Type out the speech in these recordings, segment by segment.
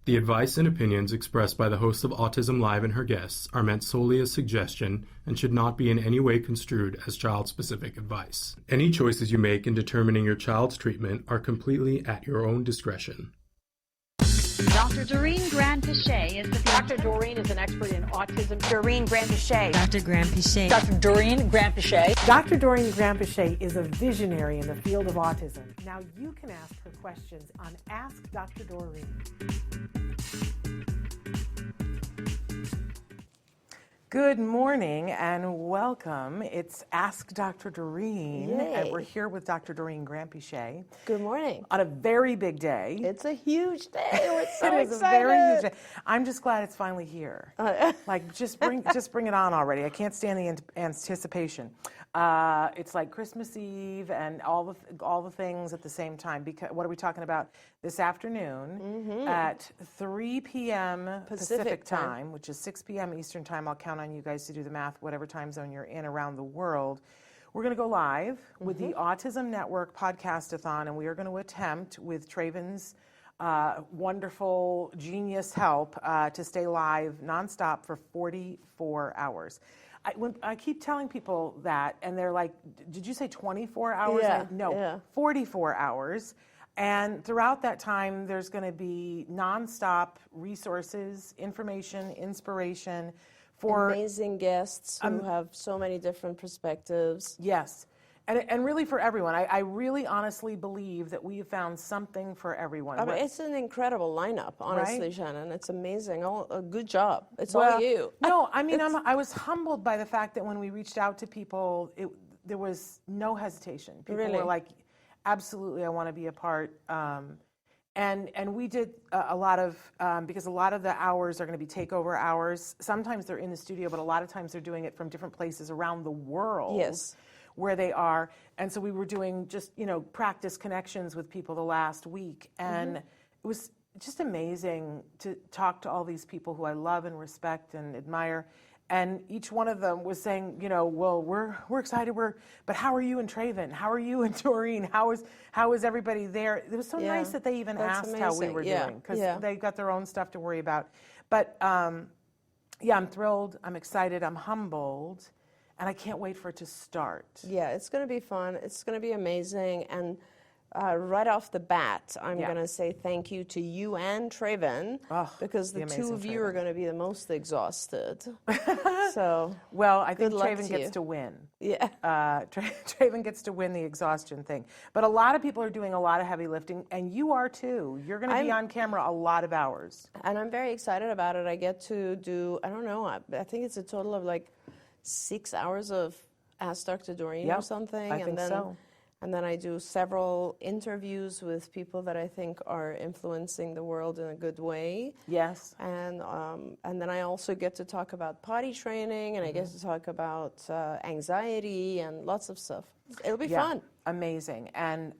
The advice and opinions expressed by the host of Autism Live and her guests are meant solely as suggestion and should not be in any way construed as child-specific advice. Any choices you make in determining your child's treatment are completely at your own discretion. Dr. Doreen Granpeesheh is the Dr. Doreen is an expert in autism. Doreen Granpeesheh. Dr. Granpeesheh. Dr. Doreen Granpeesheh. Dr. Doreen Granpeesheh is a visionary in the field of autism. Now you can ask her questions on Ask Dr. Doreen. Good morning and welcome. It's Ask Dr. Doreen, and we're here with Dr. Doreen Granpeesheh. Good morning. On a very big day. It's a huge day. We're so It is excited. a very huge day. I'm just glad it's finally here. Like, just bring it on already. I can't stand the anticipation. It's like Christmas Eve and all the things at the same time. Because what are we talking about this afternoon at 3 p.m. Pacific time, which is 6 p.m. Eastern time. I'll count on you guys to do the math, whatever time zone you're in around the world. We're going to go live with the Autism Network Podcast-a-thon, and we are going to attempt, with Traven's wonderful genius help, to stay live nonstop for 44 hours. I keep telling people that, and they're like, did you say 24 hours? No, 44 hours. And throughout that time, there's going to be nonstop resources, information, inspiration for amazing guests who have so many different perspectives. Yes. And really for everyone. I really honestly believe that we have found something for everyone. I mean, it's an incredible lineup, honestly, right? Shannon. It's amazing. A good job. It's all you. No, I mean, I was humbled by the fact that when we reached out to people, there was no hesitation. People were like, absolutely, I want to be a part. And we did a lot of, because a lot of the hours are going to be takeover hours. Sometimes they're in the studio, but a lot of times they're doing it from different places around the world. Yes. Where they are. And so we were doing just, practice connections with people the last week. And it was just amazing to talk to all these people who I love and respect and admire. And each one of them was saying, well, we're excited. But how are you and Traven? How are you and Doreen? How is everybody there? It was so nice that they even asked how we were doing, because they got their own stuff to worry about. But I'm thrilled. I'm excited. I'm humbled. And I can't wait for it to start. Yeah, it's going to be fun. It's going to be amazing. And right off the bat, I'm going to say thank you to you and Traven, because the two of you are going to be the most exhausted. So, well, I think Traven gets to win. Yeah. Traven gets to win the exhaustion thing. But a lot of people are doing a lot of heavy lifting, and you are too. You're going to be on camera a lot of hours. And I'm very excited about it. I get to do, I don't know, I think it's a total of like 6 hours of Ask Dr. Doreen or something. I think so. And then I do several interviews with people that I think are influencing the world in a good way. Yes. And then I also get to talk about potty training, and I get to talk about anxiety and lots of stuff. It'll be fun. Amazing. And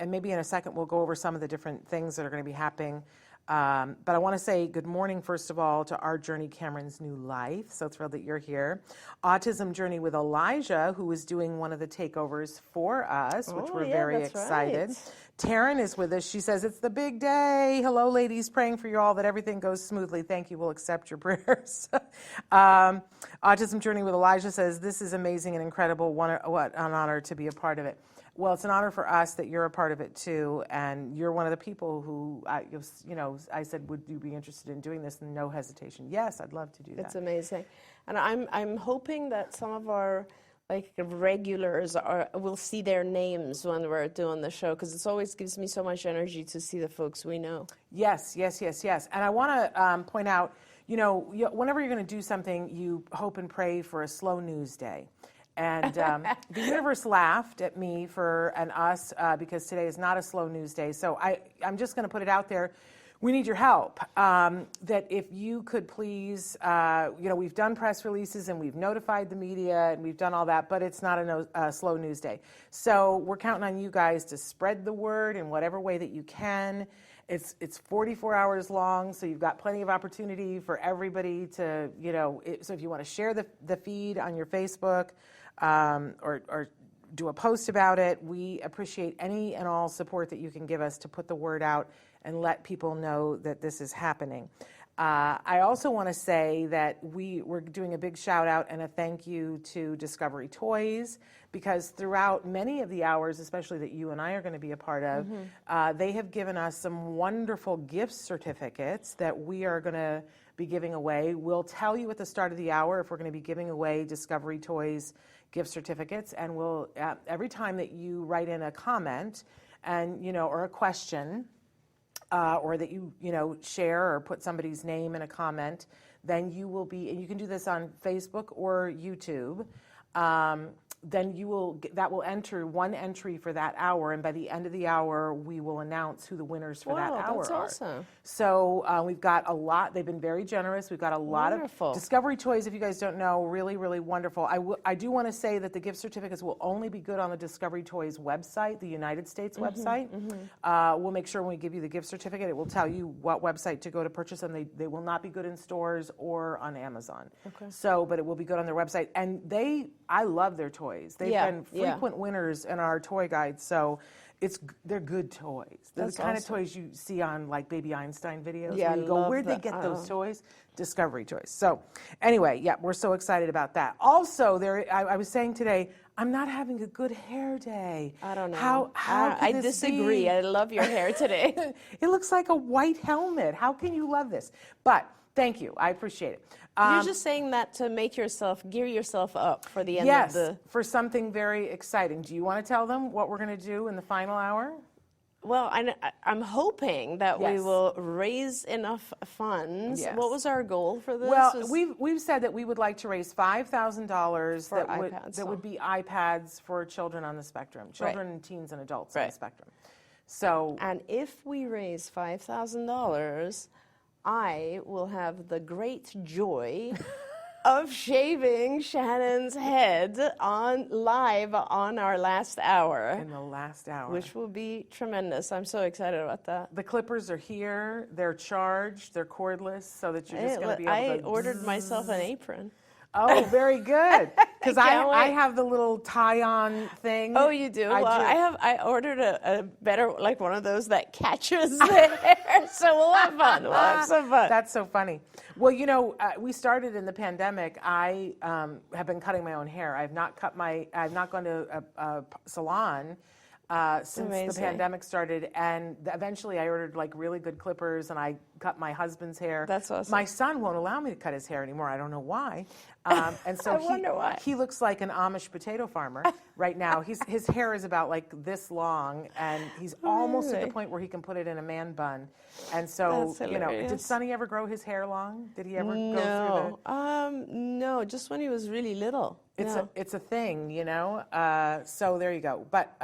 maybe in a second we'll go over some of the different things that are going to be happening. But I want to say good morning, first of all, to Our Journey Cameron's New Life. So thrilled that you're here. Autism Journey with Elijah, who is doing one of the takeovers for us, which we're very excited. Right. Taryn is with us. She says, it's the big day. Hello, ladies. Praying for you all that everything goes smoothly. Thank you. We'll accept your prayers. Autism Journey with Elijah says, this is amazing and incredible. What an honor to be a part of it. Well, it's an honor for us that you're a part of it too, and you're one of the people who, I said, would you be interested in doing this? And no hesitation. Yes, I'd love to do that. It's amazing, and I'm hoping that some of our regulars will see their names when we're doing the show, because it always gives me so much energy to see the folks we know. Yes. And I want to point out, whenever you're going to do something, you hope and pray for a slow news day. And the universe laughed at me and us because today is not a slow news day. So I'm just going to put it out there. We need your help. That if you could please, we've done press releases and we've notified the media and we've done all that, but it's not a slow news day. So we're counting on you guys to spread the word in whatever way that you can. It's 44 hours long, so you've got plenty of opportunity for everybody to, so if you want to share the feed on your Facebook, or do a post about it, we appreciate any and all support that you can give us to put the word out and let people know that this is happening. I also want to say that we're doing a big shout out and a thank you to Discovery Toys, because throughout many of the hours, especially that you and I are going to be a part of, they have given us some wonderful gift certificates that we are going to be giving away. We'll tell you at the start of the hour if we're going to be giving away Discovery Toys gift certificates, and we'll every time that you write in a comment and or a question, or that you share or put somebody's name in a comment, then you will be, and you can do this on Facebook or YouTube, then that will enter one entry for that hour, and by the end of the hour, we will announce who the winners for that hour that's are. Awesome. So we've got a lot. They've been very generous. We've got a lot of Discovery Toys. If you guys don't know, really, really wonderful. I do want to say that the gift certificates will only be good on the Discovery Toys website, the United States website. We'll make sure when we give you the gift certificate, it will tell you what website to go to purchase them. They will not be good in stores or on Amazon. Okay. So, but it will be good on their website. And I love their toys. They've been frequent winners in our toy guide, so they're good toys. They're the kind of toys you see on like Baby Einstein videos. Yeah, where you go, where'd they get those toys? Discovery Toys. So anyway, we're so excited about that. Also, I was saying today, I'm not having a good hair day. I don't know. How I disagree. I love your hair today. It looks like a white helmet. How can you love this? But thank you. I appreciate it. You're just saying that to gear yourself up for the end of the... Yes, for something very exciting. Do you want to tell them what we're going to do in the final hour? Well, I'm hoping that we will raise enough funds. Yes. What was our goal for this? Well, we've said that we would like to raise $5,000 that would be iPads for children on the spectrum, children and teens and adults on the spectrum. So, and if we raise $5,000, I will have the great joy of shaving Shannon's head live on our last hour. In the last hour. Which will be tremendous. I'm so excited about that. The clippers are here. They're charged. They're cordless, so that you're just going to be able to... I ordered myself an apron. Oh, very good. Because I have the little tie-on thing. Oh, you do? I ordered a better, like one of those that catches the hair. So we'll have fun. We'll have some fun. That's so funny. Well, we started in the pandemic. I have been cutting my own hair. I've not gone to a salon since the pandemic started, and eventually I ordered like really good clippers, and I cut my husband's hair. That's awesome. My son won't allow me to cut his hair anymore. I don't know why. And so I wonder why. He looks like an Amish potato farmer right now. His hair is about like this long, and he's almost at the point where he can put it in a man bun. And so, did Sonny ever grow his hair long? Did he ever go through no, just when he was really little. It's a thing, so there you go. But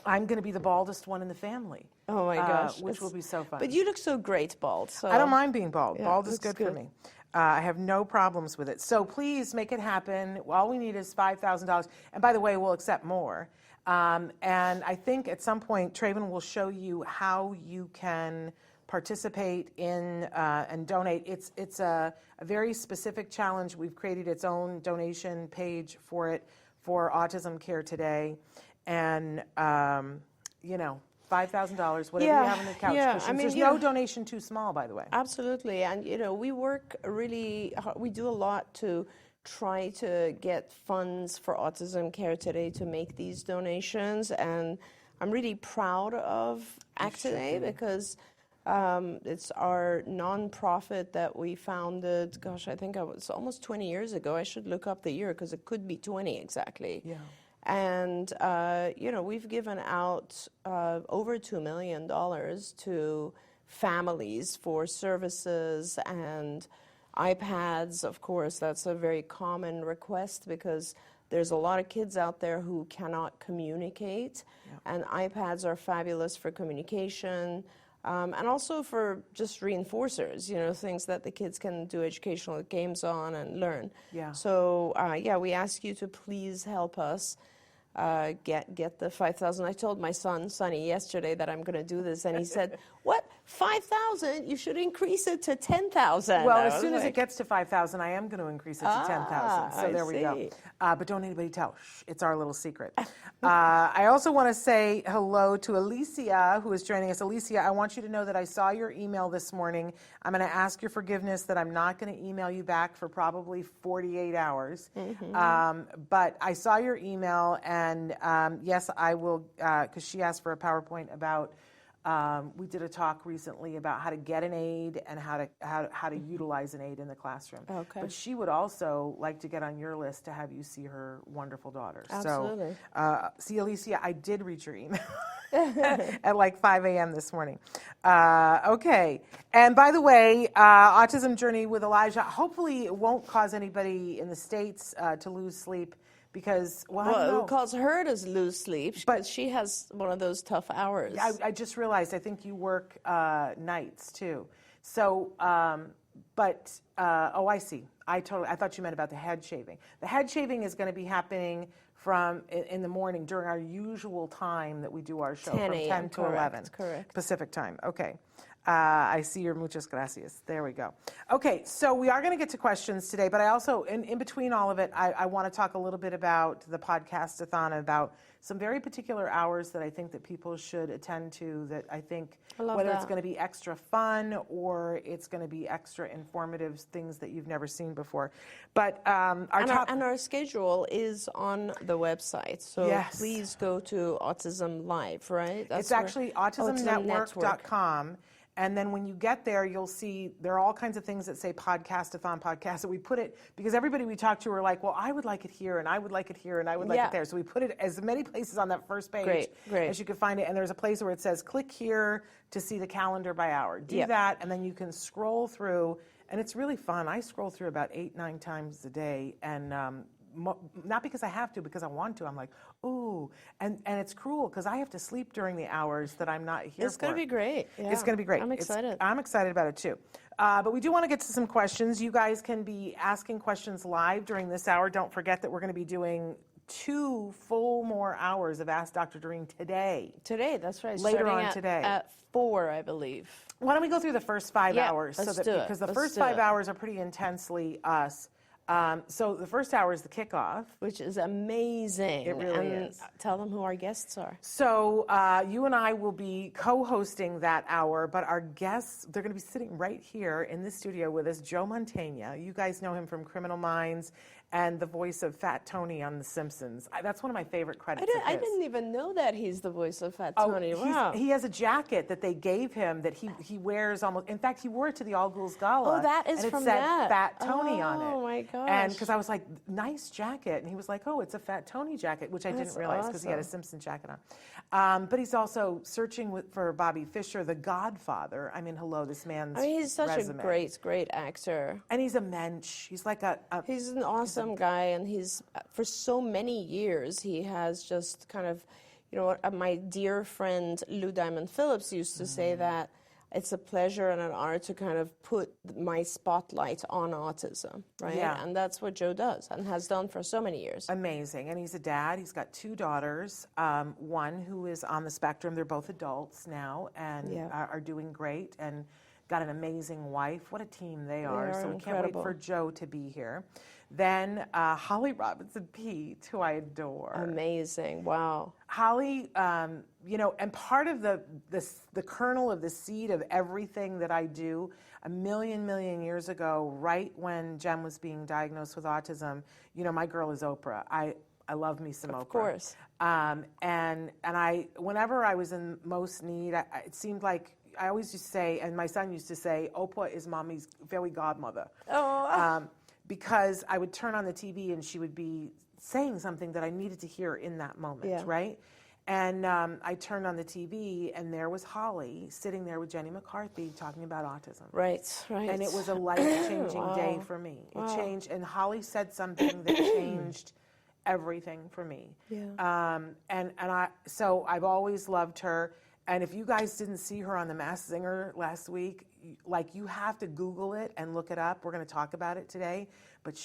I'm going to be the baldest one in the family. Oh my gosh. Which will be so fun. But you look so great bald. So. I don't mind being bald. Yeah, bald is good for me. I have no problems with it. So please make it happen. All we need is $5,000. And by the way, we'll accept more. And I think at some point, Traven will show you how you can participate in and donate. It's a very specific challenge. We've created its own donation page for it for Autism Care Today. And, $5,000, whatever you have on the couch cushions. There's no donation too small, by the way. Absolutely. And, we work really hard. We do a lot to try to get funds for Autism Care Today to make these donations. And I'm really proud of Act Today because it's our nonprofit that we founded, I think it was almost 20 years ago. I should look up the year because it could be 20 exactly. Yeah. And, we've given out over $2 million to families for services and iPads. Of course, that's a very common request because there's a lot of kids out there who cannot communicate, and iPads are fabulous for communication. And also for just reinforcers, things that the kids can do educational games on and learn. Yeah. So, we ask you to please help us get the $5,000. I told my son, Sonny, yesterday that I'm going to do this, and he said, what, 5,000, you should increase it to 10,000. Well, as soon as it gets to 5,000, I am going to increase it to 10,000. So there we go. But don't anybody tell. Shh, it's our little secret. I also want to say hello to Alicia, who is joining us. Alicia, I want you to know that I saw your email this morning. I'm going to ask your forgiveness that I'm not going to email you back for probably 48 hours. But I saw your email, and yes, I will, because she asked for a PowerPoint about. We did a talk recently about how to get an aid and how to utilize an aid in the classroom. Okay. But she would also like to get on your list to have you see her wonderful daughter. Absolutely. So, see, Alicia, I did read your email at like 5 a.m. this morning. Okay. And by the way, Autism Journey with Elijah, hopefully it won't cause anybody in the States to lose sleep. Because, it calls her to lose sleep, but she has one of those tough hours. I just realized, I think you work nights too. So, I see. I thought you meant about the head shaving. The head shaving is going to be happening in the morning during our usual time that we do our show, from 10 to 11. Correct. Pacific time. Okay. I see your muchas gracias. There we go. Okay, so we are going to get to questions today, but I also, in between all of it, I want to talk a little bit about the podcast-a-thon, about some very particular hours that I think that people should attend to, that I think, whether it's going to be extra fun or it's going to be extra informative, things that you've never seen before. But our schedule is on the website, so yes. Please go to Autism Live, right? It's actually autismnetwork.com. And then when you get there, you'll see there are all kinds of things that say podcast-a-thon podcast. So we put it, because everybody we talk to are like, well, I would like it here, and I would like it here, and I would like it there. So we put it as many places on that first page as you can find it. And there's a place where it says, click here to see the calendar by hour. Do that, and then you can scroll through. And it's really fun. I scroll through about 8-9 times a day, and not because I have to, because I want to. I'm like, ooh, and it's cruel because I have to sleep during the hours that I'm not here. It's going to be great. Yeah. It's going to be great. I'm excited. I'm excited about it too. But we do want to get to some questions. You guys can be asking questions live during this hour. Don't forget that we're going to be doing 2 full more hours of Ask Dr. Doreen today. Today, that's right. Later on today. At 4, I believe. Why don't we go through the first 5 hours? Because the first 5 hours are pretty intensely us. So the first hour is the kickoff. Which is amazing. It really is. Tell them who our guests are. So you and I will be co-hosting that hour, but our guests, they're going to be sitting right here in the studio with us, Joe Mantegna. You guys know him from Criminal Minds and the voice of Fat Tony on The Simpsons. That's one of my favorite credits. I didn't even know that he's the voice of Fat Tony. Wow. He has a jacket that they gave him that he wears almost. In fact, he wore it to the All Ghouls Gala. Oh, that is and from it said that. Fat Tony on it. Oh my gosh. And because I was like, nice jacket, and he was like, oh, it's a Fat Tony jacket, which I didn't realize because he had a Simpson jacket on. But he's also searching for Bobby Fischer, the Godfather. I mean, hello, this man's he's such resume. a great actor. And he's a mensch. He's like he's an awesome guy, and he's for so many years he has just kind of, my dear friend Lou Diamond Phillips used to say that it's a pleasure and an honor to kind of put my spotlight on autism, right? Yeah. And that's what Joe does and has done for so many years. Amazing. And he's a dad. He's got 2 daughters, one who is on the spectrum. They're both adults now and are doing great, and got an amazing wife. What a team they are. So we can't wait for Joe to be here. Then Holly Robinson Peete, who I adore. Amazing. Wow. Holly, and part of the kernel of the seed of everything that I do, a million years ago, right when Jem was being diagnosed with autism, my girl is Oprah. I love me some Oprah. Of course. And I, whenever I was in most need, it seemed like I always used to say, and my son used to say, Oprah is mommy's fairy godmother. Oh. Because I would turn on the TV and she would be saying something that I needed to hear in that moment, right? And I turned on the TV, and there was Holly sitting there with Jenny McCarthy talking about autism. Right. And it was a life-changing day for me. It changed, and Holly said something that changed everything for me. Yeah. So I've always loved her. And if you guys didn't see her on The Masked Singer last week, you have to Google it and look it up. We're going to talk about it today. But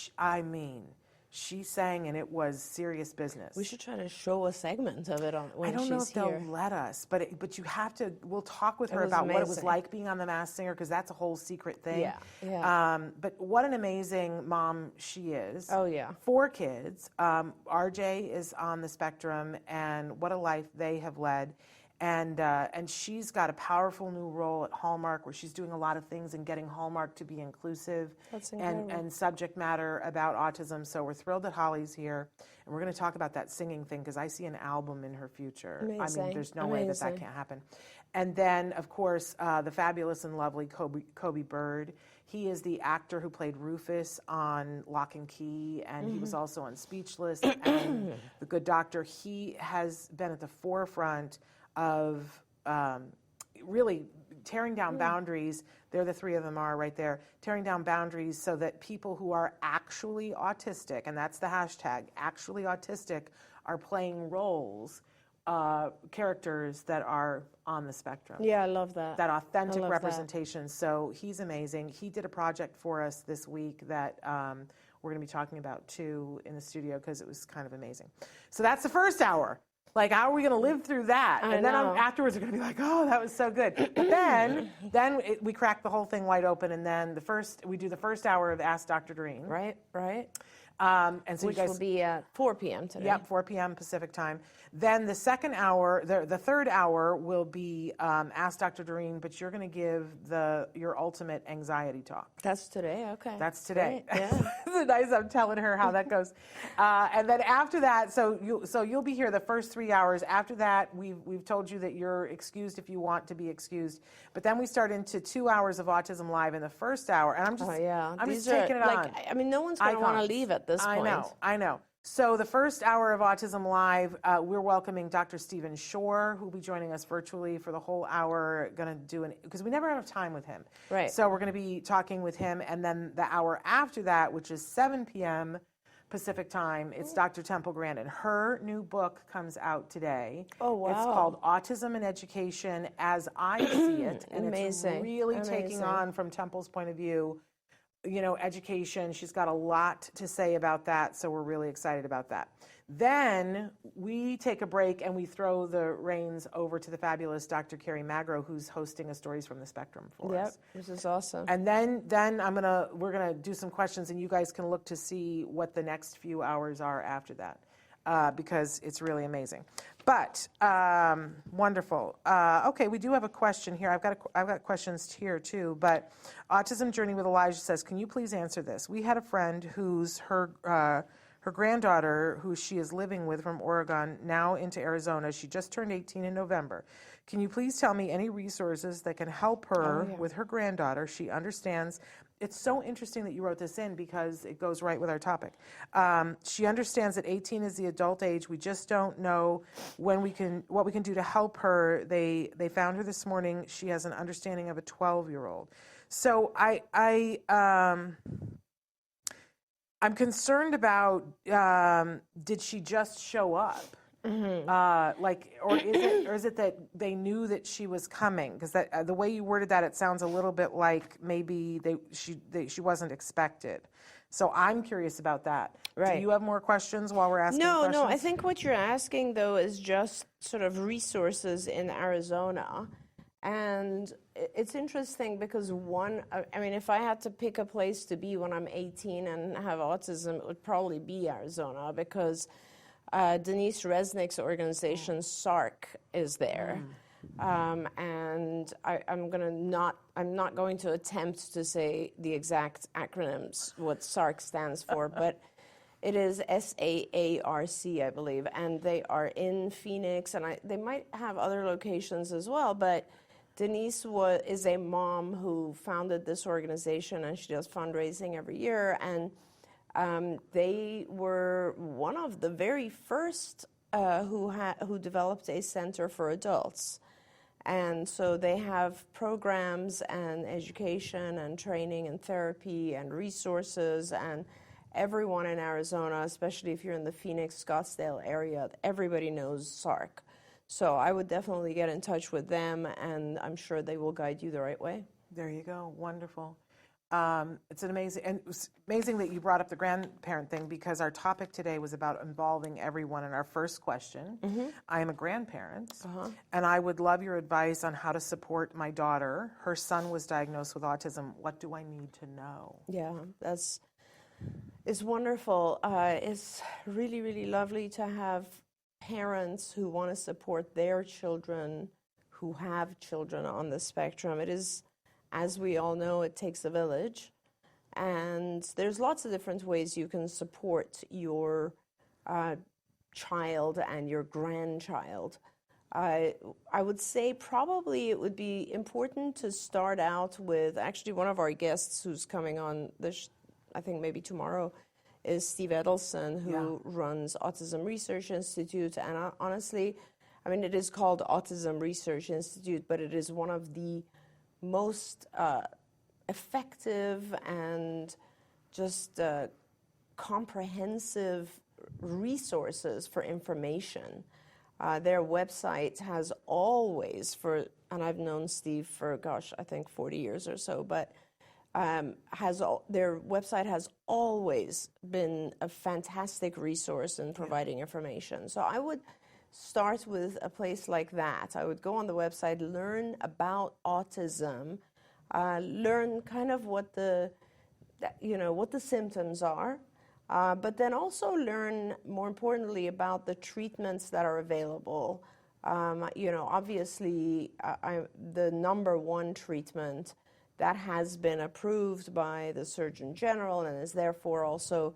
she sang, and it was serious business. We should try to show a segment of it on when I don't know if she's here. they'll let us, but you have to. We'll talk with her was about what it was amazing. like being on The Masked Singer, because that's a whole secret thing. Yeah, yeah. But what an amazing mom she is. Oh, yeah. 4 kids. RJ is on the spectrum, and what a life they have led. And she's got a powerful new role at Hallmark, where she's doing a lot of things and getting Hallmark to be inclusive and subject matter about autism. So we're thrilled that Holly's here, and we're going to talk about that singing thing, because I see an album in her future. Amazing. I mean, there's no way that can't happen. And then, of course, the fabulous and lovely Kobe Bird. He is the actor who played Rufus on Lock and Key, and he was also on Speechless and The Good Doctor. He has been at the forefront of really tearing down boundaries. There the 3 of them are right there, tearing down boundaries so that people who are actually autistic, and that's the hashtag, actually autistic, are playing roles, characters that are on the spectrum. Yeah, I love that. That authentic representation. So he's amazing. He did a project for us this week that we're going to be talking about too in the studio, because it was kind of amazing. So that's the first hour. Like, how are we going to live through that? And then afterwards, we're going to be like, oh, that was so good. But then we crack the whole thing wide open, and then we do the first hour of Ask Dr. Doreen. Right. And so Which you guys will be at 4 p.m. today. Yep, 4 p.m. Pacific time. Then the second hour, the third hour will be Ask Dr. Doreen, but you're going to give your ultimate anxiety talk. That's today, okay. That's today. Great, yeah. It's nice. I'm telling her how that goes. And then after that, so you'll be here the first 3 hours. After that, we've told you that you're excused if you want to be excused. But then we start into 2 hours of Autism Live in the first hour, and I'm just taking it on. I mean, no one's going to want to leave at this point. I know. So the first hour of Autism Live, we're welcoming Dr. Stephen Shore, who will be joining us virtually for the whole hour. Going to do because we never have time with him. Right. So we're going to be talking with him, and then the hour after that, which is 7 p.m. Pacific time, it's Dr. Temple Grandin. Her new book comes out today. Oh, wow. It's called Autism and Education as I See It, and Amazing. it's really taking on, from Temple's point of view, education. She's got a lot to say about that, so we're really excited about that. Then we take a break and we throw the reins over to the fabulous Dr. Carrie Magro, who's hosting a Stories from the Spectrum for us. This is awesome. And then we're gonna do some questions, and you guys can look to see what the next few hours are after that, because it's really amazing. But wonderful. Okay, we do have a question here. I've got questions here too. But Autism Journey with Elijah says, can you please answer this? We had a friend who's her granddaughter, who she is living with from Oregon, now into Arizona. She just turned 18 in November. Can you please tell me any resources that can help her with her granddaughter? She understands. It's so interesting that you wrote this in, because it goes right with our topic. She understands that 18 is the adult age. We just don't know what we can do to help her. They found her this morning. She has an understanding of a 12-year-old. So I'm concerned about, did she just show up? Mm-hmm. Or is it that they knew that she was coming? Because the way you worded that, it sounds a little bit like maybe she wasn't expected. So I'm curious about that. Right. Do you have more questions while we're asking questions? No. I think what you're asking, though, is just sort of resources in Arizona. And it's interesting because if I had to pick a place to be when I'm 18 and have autism, it would probably be Arizona, because Denise Resnick's organization, SARC, is there. And I'm not going to attempt to say the exact acronyms, what SARC stands for, but it is SAARC, I believe, and they are in Phoenix, and they might have other locations as well, but Denise is a mom who founded this organization, and she does fundraising every year, and they were one of the very first who developed a center for adults. And so they have programs and education and training and therapy and resources, and everyone in Arizona, especially if you're in the Phoenix, Scottsdale area, everybody knows SARC. So I would definitely get in touch with them, and I'm sure they will guide you the right way. There you go. Wonderful. It's an amazing, and it was amazing that you brought up the grandparent thing, because our topic today was about involving everyone. In our first question, I am a grandparent, and I would love your advice on how to support my daughter. Her son was diagnosed with autism. What do I need to know? Yeah, it's wonderful. It's really, really lovely to have parents who want to support their children who have children on the spectrum. It is, as we all know, it takes a village. And there's lots of different ways you can support your child and your grandchild. I would say probably it would be important to start out with, actually one of our guests who's coming on this, I think maybe tomorrow, is Steve Edelson, who runs Autism Research Institute. And honestly, I mean, it is called Autism Research Institute, but it is one of the most effective and just comprehensive resources for information. Their website has always, and I've known Steve for, I think 40 years or so, but their website has always been a fantastic resource in providing information. So I would start with a place like that. I would go on the website, learn about autism, learn kind of what the symptoms are, but then also learn, more importantly, about the treatments that are available. Obviously, the number one treatment that has been approved by the Surgeon General and is therefore also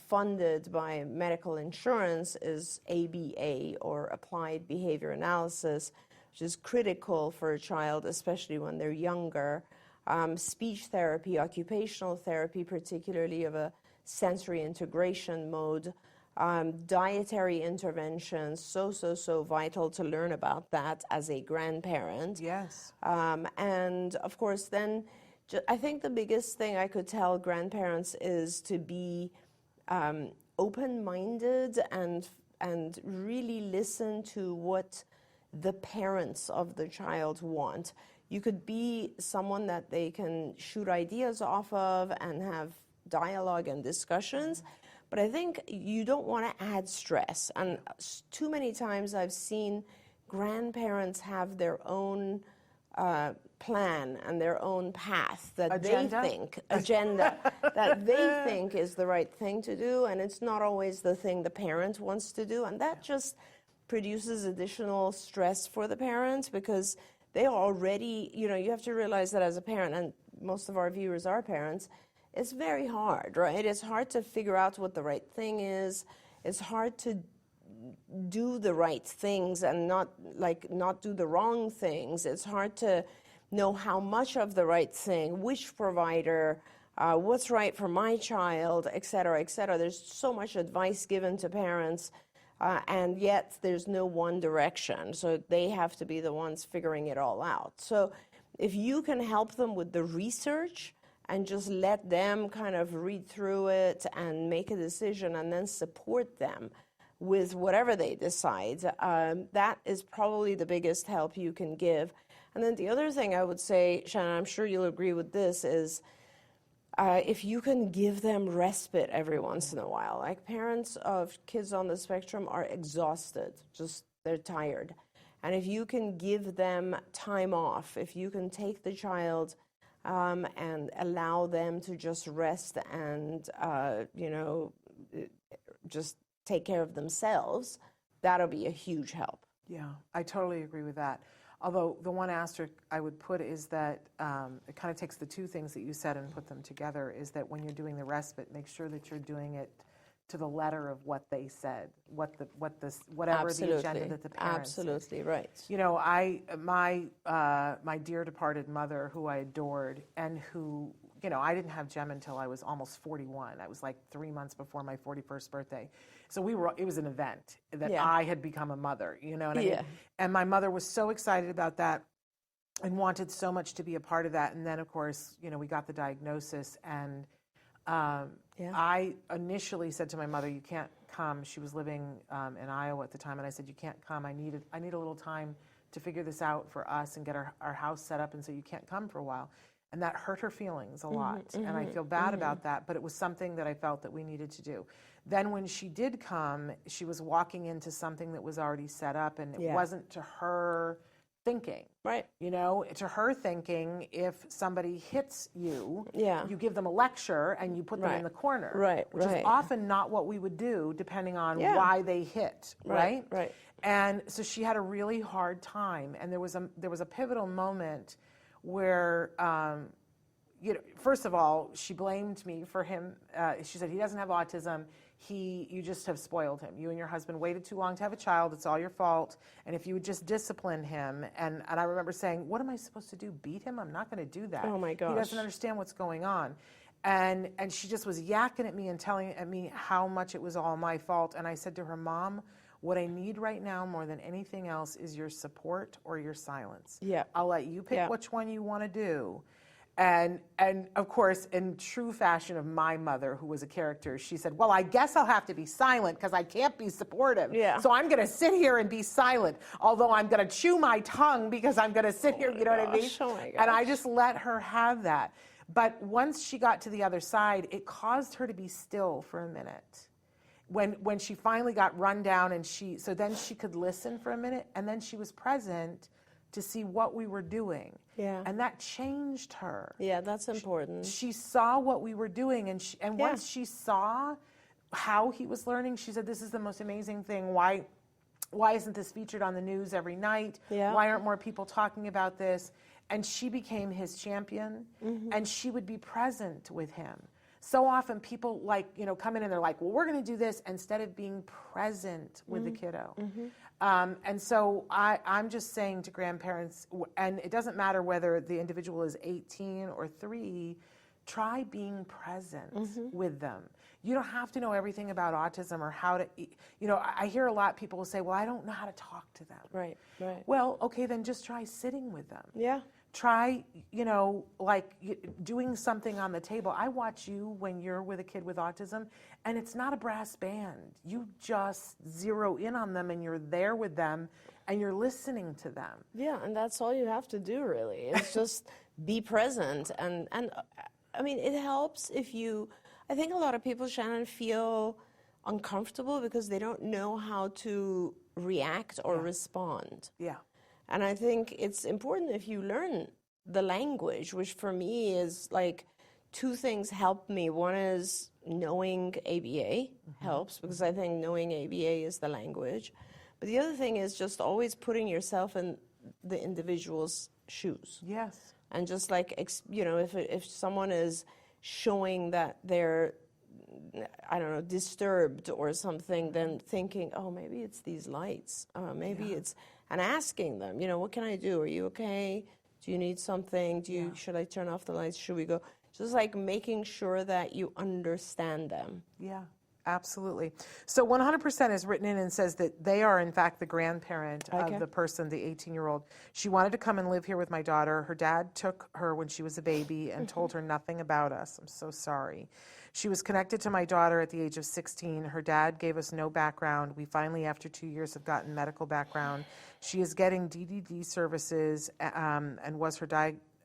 funded by medical insurance is ABA, or Applied Behavior Analysis, which is critical for a child, especially when they're younger. Speech therapy, occupational therapy, particularly of a sensory integration mode, dietary interventions, so vital to learn about that as a grandparent. Yes. And of course, then I think the biggest thing I could tell grandparents is to be open-minded and really listen to what the parents of the child want. You could be someone that they can shoot ideas off of and have dialogue and discussions, but I think you don't want to add stress. And too many times I've seen grandparents have their own plan and their own path that agenda? They think that they think is the right thing to do, and it's not always the thing the parent wants to do, and that just produces additional stress for the parents, because they already, you have to realize that as a parent, and most of our viewers are parents, it's very hard, right? It's hard to figure out what the right thing is. It's hard to do the right things and not do the wrong things. It's hard to know how much of the right thing, which provider, what's right for my child, et cetera, et cetera. There's so much advice given to parents, and yet there's no one direction. So they have to be the ones figuring it all out. So if you can help them with the research and just let them kind of read through it and make a decision and then support them with whatever they decide, that is probably the biggest help you can give. And then the other thing I would say, Shannon, I'm sure you'll agree with this, is if you can give them respite every once in a while. Like, parents of kids on the spectrum are exhausted, they're tired. And if you can give them time off, if you can take the child and allow them to just rest and, just take care of themselves, that'll be a huge help. Yeah, I totally agree with that. Although the one asterisk I would put is that it kind of takes the two things that you said and put them together, is that when you're doing the respite, make sure that you're doing it to the letter of what they said, whatever the agenda that the parents said. Absolutely right. My dear departed mother, who I adored, and who, I didn't have Jem until I was almost 41. I was like 3 months before my 41st birthday. So it was an event that I had become a mother, you know what I mean? And my mother was so excited about that and wanted so much to be a part of that. And then, of course, we got the diagnosis, and I initially said to my mother, "You can't come." She was living in Iowa at the time, and I said, "You can't come. I need a little time to figure this out for us and get our house set up, and so you can't come for a while." And that hurt her feelings a lot. And I feel bad about that, but it was something that I felt that we needed to do. Then when she did come, she was walking into something that was already set up, and it wasn't to her thinking. Right. You know, to her thinking, if somebody hits you, you give them a lecture and you put them in the corner. Right. Which is often not what we would do, depending on why they hit. Right. Right. And so she had a really hard time, and there was a pivotal moment where, you know, first of all, she blamed me for him. She said, he doesn't have autism. You just have spoiled him. You and your husband waited too long to have a child. It's all your fault. And if you would just discipline him, and I remember saying, what am I supposed to do? Beat him? I'm not going to do that. Oh my gosh. He doesn't understand what's going on. And she just was yakking at me and telling me how much it was all my fault. And I said to her, Mom, what I need right now more than anything else is your support or your silence. Yeah. I'll let you pick which one you want to do. And of course, in true fashion of my mother, who was a character, she said, well, I guess I'll have to be silent because I can't be supportive. Yeah. So I'm going to sit here and be silent, although I'm going to chew my tongue because I'm going to sit here, you know what I mean? Oh my gosh. And I just let her have that. But once she got to the other side, it caused her to be still for a minute. When she finally got run down, and so then she could listen for a minute, and then she was present to see what we were doing. Yeah. And that changed her. Yeah, that's important. She saw what we were doing, and once she saw how he was learning, she said, this is the most amazing thing. Why isn't this featured on the news every night? Yeah. Why aren't more people talking about this? And she became his champion, and she would be present with him. So often people come in and they're like, well, we're going to do this, instead of being present with the kiddo. And so I'm just saying to grandparents, and it doesn't matter whether the individual is 18 or 3, try being present with them. You don't have to know everything about autism or how to, I hear a lot of people will say, well, I don't know how to talk to them. Right. Well, okay, then just try sitting with them. Yeah. Try, doing something on the table. I watch you when you're with a kid with autism, and it's not a brass band. You just zero in on them, and you're there with them, and you're listening to them. Yeah, and that's all you have to do, really. It's just be present. And I mean, it helps if I think a lot of people, Shannon, feel uncomfortable because they don't know how to react or respond. Yeah. And I think it's important if you learn the language, which for me is like 2 things help me. One is knowing ABA helps, because I think knowing ABA is the language. But the other thing is just always putting yourself in the individual's shoes. Yes. And just like, if someone is showing that they're, I don't know, disturbed or something, then thinking, oh, maybe it's these lights. Maybe it's... And asking them, what can I do? Are you okay? Do you need something? Should I turn off the lights? Should we go? Just like making sure that you understand them. Yeah, absolutely. So 100% is written in and says that they are, in fact, the grandparent of the person, the 18-year-old. She wanted to come and live here with my daughter. Her dad took her when she was a baby and told her nothing about us. I'm so sorry. She was connected to my daughter at the age of 16. Her dad gave us no background. We finally, after 2 years, have gotten medical background. She is getting DDD services, and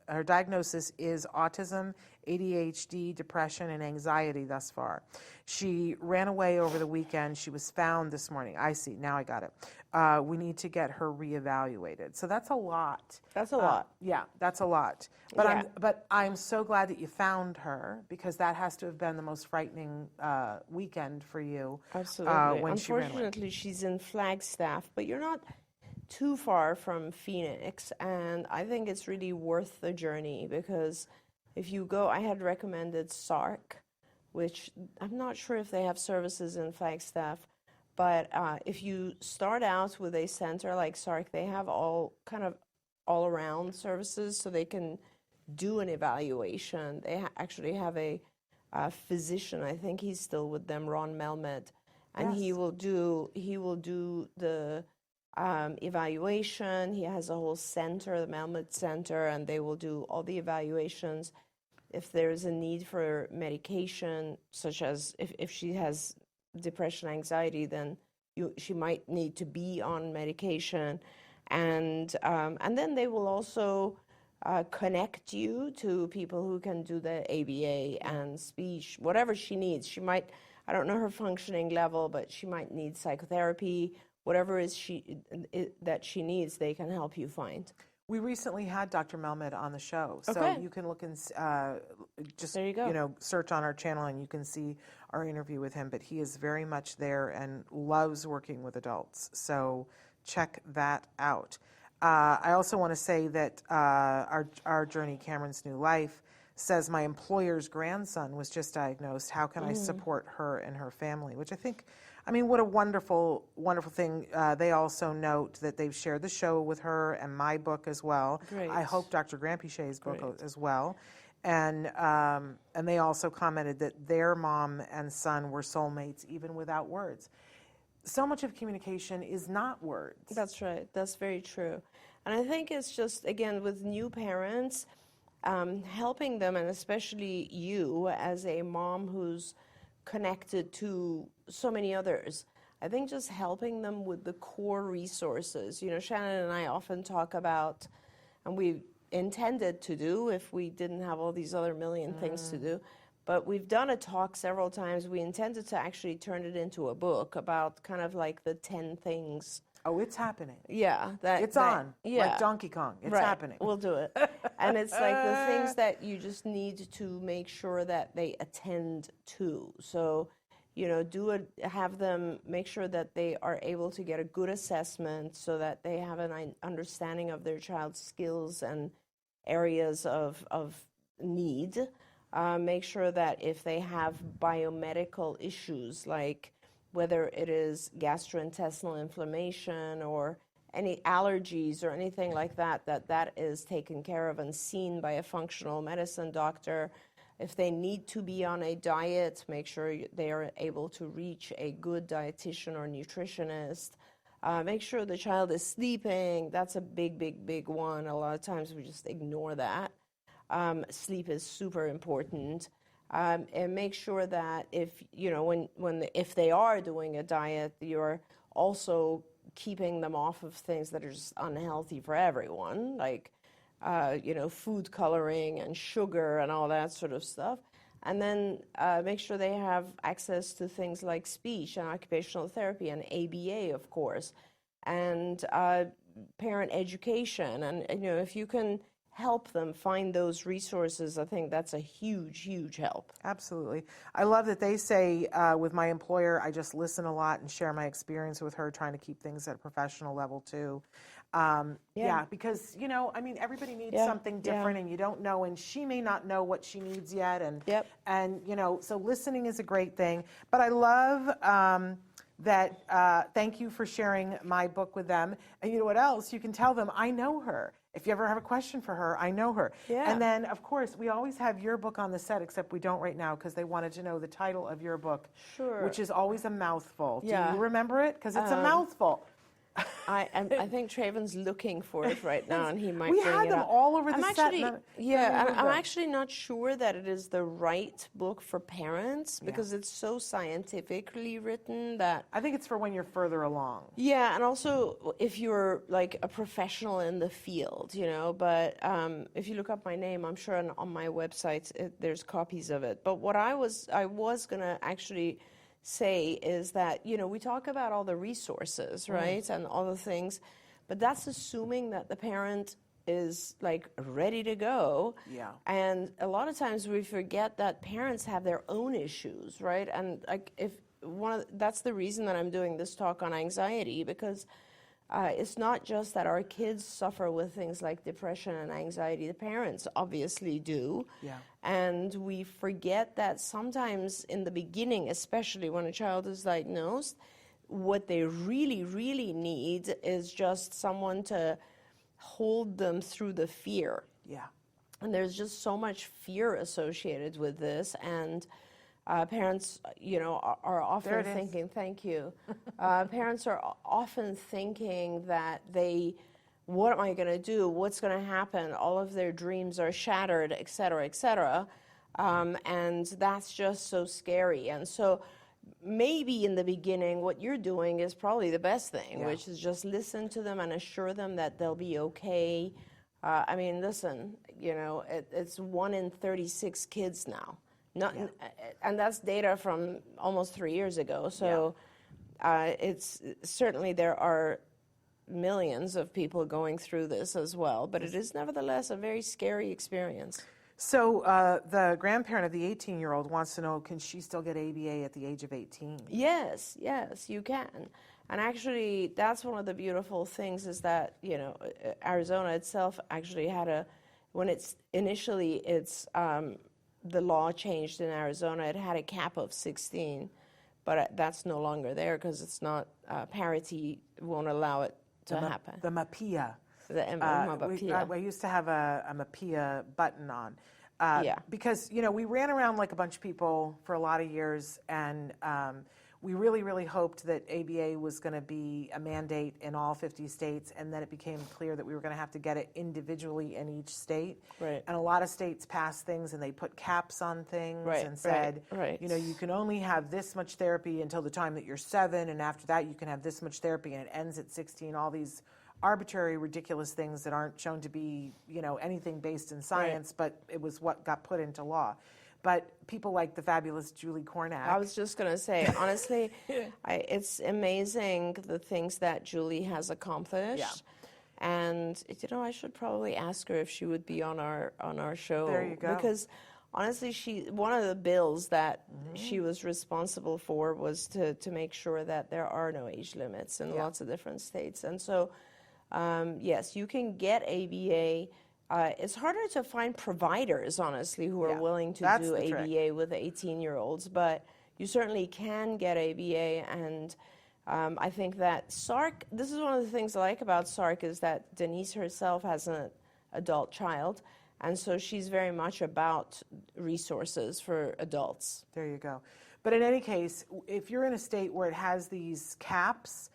her diagnosis is autism, ADHD, depression, and anxiety thus far. She ran away over the weekend. She was found this morning. I see. Now I got it. We need to get her reevaluated. So that's a lot. That's a lot. Yeah, that's a lot. But I'm so glad that you found her, because that has to have been the most frightening weekend for you. Absolutely. When she ran away. Unfortunately, she's in Flagstaff, but you're not too far from Phoenix, and I think it's really worth the journey, because if you go, I had recommended SARC, which I'm not sure if they have services in Flagstaff, but if you start out with a center like SARC, they have all around services, so they can do an evaluation. They actually have a physician, I think he's still with them, Ron Melmet, and he will do the evaluation. He has a whole center, the Melmet Center, and they will do all the evaluations. If there is a need for medication, such as if she has depression, anxiety, then she might need to be on medication, and then they will also connect you to people who can do the ABA and speech, whatever she needs. She might, I don't know her functioning level, but she might need psychotherapy. Whatever that she needs, they can help you find. We recently had Dr. Melmed on the show, so Okay. you can look and just There you go. search on our channel and you can see our interview with him. But he is very much there and loves working with adults, so check that out. I also want to say that our journey, Cameron's New Life, says my employer's grandson was just diagnosed. How can I support her and her family? Which I mean, what a wonderful, wonderful thing. They also note that they've shared the show with her and my book as well. Great. I hope Dr. Granpeesheh's book Great. as well. And they also commented that their mom and son were soulmates even without words. So much of communication is not words. That's right. That's very true. And I think it's just, again, with new parents, helping them, and especially you as a mom who's connected to so many others, I think just helping them with the core resources. You know, Shannon and I often talk about, and we intended to do if we didn't have all these other million things to do, but we've done a talk several times. We intended to actually turn it into a book about kind of like the 10 things. Oh, it's happening. Yeah. It's on. Like Donkey Kong. It's right. happening. We'll do it. And it's like the things that you just need to make sure that they attend to. So, you know, have them make sure that they are able to get a good assessment so that they have an understanding of their child's skills and areas of need. Make sure that if they have biomedical issues, like whether it is gastrointestinal inflammation or any allergies or anything like that, that is taken care of and seen by a functional medicine doctor. If they need to be on a diet, make sure they are able to reach a good dietitian or nutritionist. Make sure the child is sleeping. That's a big, big, big one. A lot of times we just ignore that. Sleep is super important. And make sure that if they are doing a diet, you're also keeping them off of things that are just unhealthy for everyone, like food coloring and sugar and all that sort of stuff. And then make sure they have access to things like speech and occupational therapy and ABA, of course, and parent education. And if you can help them find those resources, I think that's a huge, huge help. Absolutely. I love that they say with my employer, I just listen a lot and share my experience with her, trying to keep things at a professional level too. Because, everybody needs something different and you don't know, and she may not know what she needs yet. And so listening is a great thing. But I love that, thank you for sharing my book with them. And you know what else? You can tell them, I know her. If you ever have a question for her, I know her. Yeah. And then, of course, we always have your book on the set, except we don't right now because they wanted to know the title of your book, which is always a mouthful. Do you remember it? Because it's a mouthful. I think Traven's looking for it right now, and he might we bring had it them up. all over the set. I'm actually not sure that it is the right book for parents because it's so scientifically written that... I think it's for when you're further along. Yeah, and also if you're like a professional in the field, but if you look up my name, I'm sure on my website there's copies of it. But what I was going to actually say is that, we talk about all the resources, right, and all the things, but that's assuming that the parent is like ready to go. Yeah. And a lot of times we forget that parents have their own issues, right? And like that's the reason that I'm doing this talk on anxiety, because it's not just that our kids suffer with things like depression and anxiety. The parents obviously do. Yeah. And we forget that sometimes in the beginning, especially when a child is diagnosed, what they really, really need is just someone to hold them through the fear. Yeah. And there's just so much fear associated with this. And parents, are often thinking, thank you. Parents are often thinking that what am I going to do? What's going to happen? All of their dreams are shattered, et cetera, et cetera. And that's just so scary. And so maybe in the beginning, what you're doing is probably the best thing, which is just listen to them and assure them that they'll be okay. I mean, listen, you know, it's 1 in 36 kids now. And that's data from almost 3 years ago. So it's certainly there are millions of people going through this as well, but it is nevertheless a very scary experience. So the grandparent of the 18-year-old wants to know, can she still get ABA at the age of 18? Yes, you can. And actually, that's one of the beautiful things is that, you know, Arizona itself actually had when it's initially, the law changed in Arizona, it had a cap of 16, but that's no longer there because it's not, parity won't allow it to happen. The MAPIA. I used to have a MAPIA button on. Because, you know, we ran around like a bunch of people for a lot of years, and we really, really hoped that ABA was going to be a mandate in all 50 states, and then it became clear that we were going to have to get it individually in each state. Right. And a lot of states passed things, and they put caps on things and said, you know, you can only have this much therapy until the time that you're 7, and after that you can have this much therapy, and it ends at 16, all these arbitrary, ridiculous things that aren't shown to be, you know, anything based in science, but it was what got put into law. But people like the fabulous Julie Kornack. I was just going to say, honestly, it's amazing the things that Julie has accomplished. Yeah. And, you know, I should probably ask her if she would be on our show. There you go. Because, honestly, one of the bills that she was responsible for was to make sure that there are no age limits in lots of different states. And so, yes, you can get ABA. It's harder to find providers, honestly, who are willing to do ABA with 18-year-olds, but you certainly can get ABA, and I think that SARC, this is one of the things I like about SARC, is that Denise herself has an adult child, and so she's very much about resources for adults. There you go. But in any case, if you're in a state where it has these caps,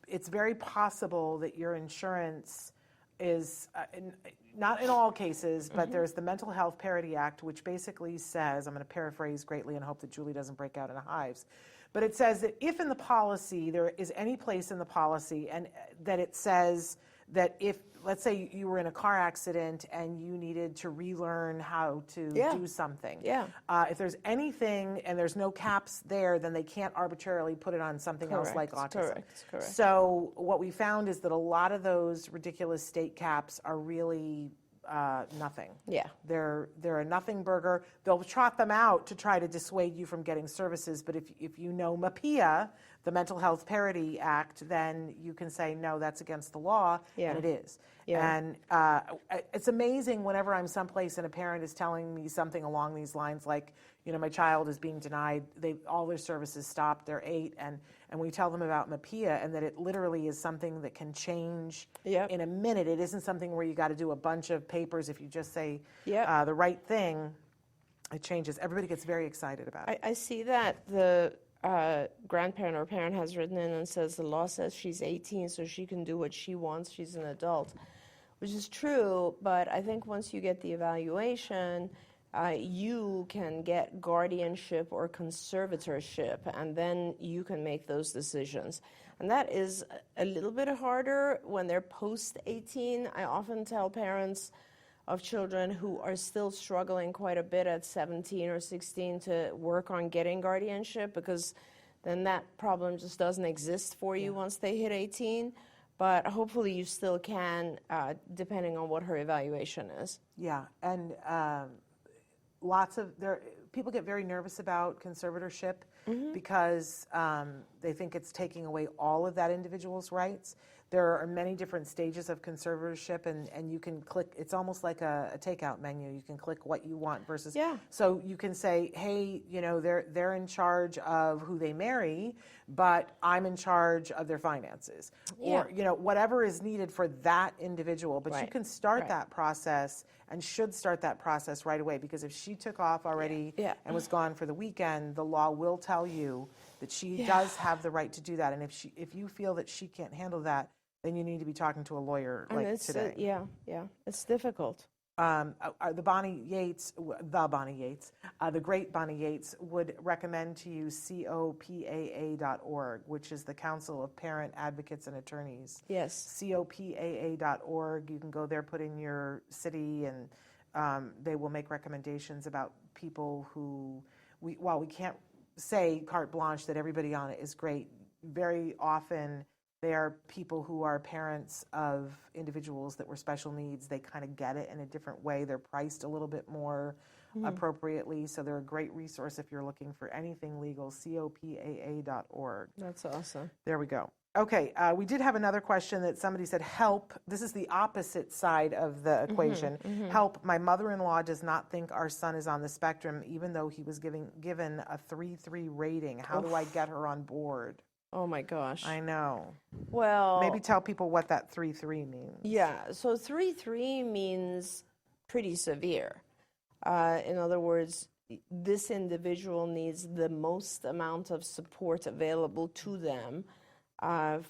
it's very possible that your insurance is, not in all cases, but there's the Mental Health Parity Act, which basically says, I'm going to paraphrase greatly and hope that Julie doesn't break out into hives, but it says that if in the policy, there is any place in the policy, and that it says that if, let's say you were in a car accident and you needed to relearn how to do something. If there's anything and there's no caps there, then they can't arbitrarily put it on something else like autism. Correct. So what we found is that a lot of those ridiculous state caps are really nothing. They're a nothing burger. They'll trot them out to try to dissuade you from getting services, but if you know MAPIA, the Mental Health Parity Act, then you can say, no, that's against the law, and it is. And it's amazing whenever I'm someplace and a parent is telling me something along these lines, like, you know, my child is being denied, all their services stopped, they're 8, and we tell them about MAPIA, and that it literally is something that can change in a minute. It isn't something where you got to do a bunch of papers. If you just say the right thing, it changes. Everybody gets very excited about it. I see that the grandparent or parent has written in and says the law says she's 18, so she can do what she wants. She's an adult, which is true, but I think once you get the evaluation, you can get guardianship or conservatorship, and then you can make those decisions. And that is a little bit harder when they're post-18. I often tell parents of children who are still struggling quite a bit at 17 or 16 to work on getting guardianship, because then that problem just doesn't exist for you once they hit 18. But hopefully you still can, depending on what her evaluation is. Yeah, and people get very nervous about conservatorship because they think it's taking away all of that individual's rights. There are many different stages of conservatorship, and you can click, it's almost like a takeout menu. You can click what you want versus, so you can say, hey, you know, they're in charge of who they marry, but I'm in charge of their finances. Or, you know, whatever is needed for that individual. But you can start that process and should start that process right away, because if she took off already and was gone for the weekend, the law will tell you that she does have the right to do that. And if you feel that she can't handle that, then you need to be talking to a lawyer like today. It's difficult. the great Bonnie Yates would recommend to you COPAA.org, which is the Council of Parent Advocates and Attorneys. Yes. COPAA.org. You can go there, put in your city, and they will make recommendations about people who, we can't say carte blanche that everybody on it is great. Very often, they are people who are parents of individuals that were special needs. They kind of get it in a different way. They're priced a little bit more appropriately. So they're a great resource if you're looking for anything legal, COPAA.org. That's awesome. There we go. Okay, we did have another question that somebody said, help. This is the opposite side of the equation. Help, my mother-in-law does not think our son is on the spectrum, even though he was given a 3-3 rating. How do I get her on board? Oh my gosh. I know. Well, maybe tell people what that 3-3 means. Yeah, so 3-3 means pretty severe. In other words, this individual needs the most amount of support available to them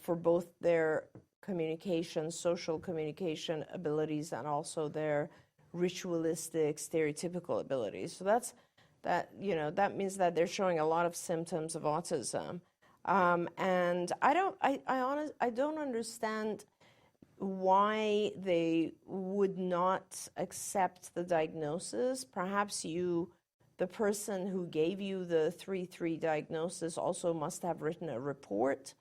for both their communication, social communication abilities, and also their ritualistic, stereotypical abilities. So that means that they're showing a lot of symptoms of autism. And I don't understand why they would not accept the diagnosis. Perhaps the person who gave you the 3-3 diagnosis also must have written a report.